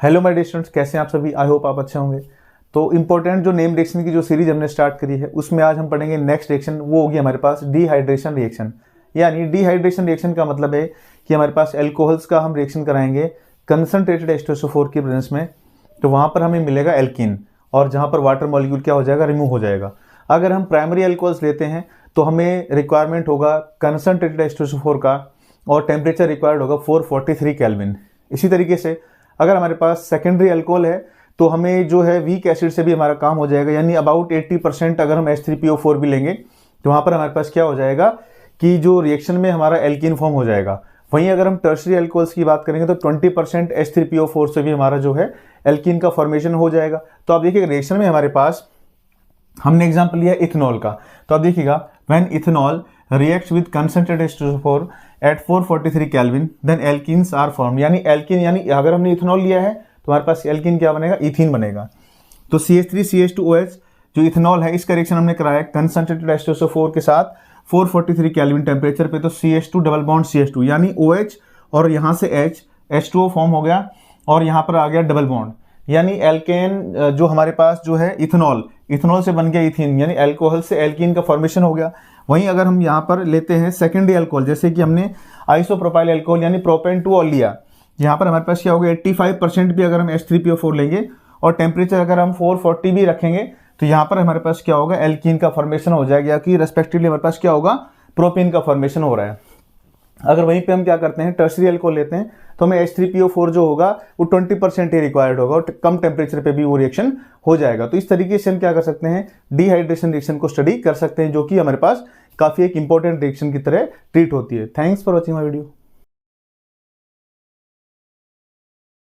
Hello my dear students, कैसे हैं आप सभी। आई होप आप अच्छे होंगे। तो इंपॉर्टेंट जो नेम रिएक्शन की जो सीरीज हमने स्टार्ट करी है उसमें आज हम पढ़ेंगे नेक्स्ट रिएक्शन। वो होगी हमारे पास डिहाइड्रेशन रिएक्शन। यानी डिहाइड्रेशन रिएक्शन का मतलब है कि हमारे पास एल्कोहल्स का हम रिएक्शन कराएंगे कंसंट्रेटेड H2SO4 की प्रेजेंस में, तो वहाँ पर हमें मिलेगा एल्कीन, और जहाँ पर वाटर मॉलिक्यूल क्या हो जाएगा, रिमूव हो जाएगा। अगर हम प्राइमरी एल्कोहल्स लेते हैं तो हमें रिक्वायरमेंट होगा कंसंट्रेटेड H2SO4 का, और टेम्परेचर रिक्वायर्ड होगा 443 केल्विन। इसी तरीके से अगर हमारे पास सेकेंडरी अल्कोहल है तो हमें जो है वीक एसिड से भी हमारा काम हो जाएगा, यानी अबाउट 80% अगर हम H3PO4 भी लेंगे तो वहाँ पर हमारे पास क्या हो जाएगा कि जो रिएक्शन में हमारा एल्कीन फॉर्म हो जाएगा। वहीं अगर हम टर्शरी अल्कोहल्स की बात करेंगे तो 20% H3PO4 से भी हमारा जो है एल्कीन का फॉर्मेशन हो जाएगा। तो आप देखिए रिएक्शन में हमारे पास हमने एग्जाम्पल लिया इथेनॉल का, तो आप देखिएगा when ethanol reacts with concentrated H2SO4 at 443 kelvin then alkenes are form. यानी एल्कीन, यानी अगर हमने इथेनॉल लिया है तो हमारे पास एल्कीन क्या बनेगा, इथीन बनेगा। तो CH3CH2OH जो इथेनॉल है इसका रिएक्शन हमने कराया कंसंट्रेटेड H2SO4 के साथ 443 केल्विन टेम्परेचर पे, तो CH2 डबल बॉन्ड CH2 यानी OH और यहाँ से H2O फॉर्म हो गया और यहाँ पर आ गया डबल बॉन्ड, यानी एल्केन जो हमारे पास जो है इथेनॉल से बन गया इथीन, यानी अल्कोहल से एल्कीन का फॉर्मेशन हो गया। वहीं अगर हम यहाँ पर लेते हैं सेकेंडरी अल्कोहल, जैसे कि हमने आइसोप्रोपाइल अल्कोहल यानी प्रोपेन 2 ऑल लिया, यहाँ पर हमारे पास क्या होगा 85% भी अगर हम H3PO4 लेंगे और टेम्परेचर अगर हम 440 भी रखेंगे तो यहाँ पर हमारे पास क्या होगा, एल्कीन का फॉर्मेशन हो जाएगा, कि रेस्पेक्टिवली हमारे पास क्या होगा, प्रोपेन का फॉर्मेशन हो रहा है। अगर वहीं पे हम क्या करते हैं टर्शरी अल्कोहल लेते हैं तो हमें H3PO4 जो होगा वो 20% ही रिक्वायर्ड होगा और कम टेम्परेचर पे भी वो रिएक्शन हो जाएगा। तो इस तरीके से हम क्या कर सकते हैं, डिहाइड्रेशन रिएक्शन को स्टडी कर सकते हैं, जो कि हमारे पास काफी एक इंपॉर्टेंट रिएक्शन की तरह ट्रीट होती है। Thanks for watching my video.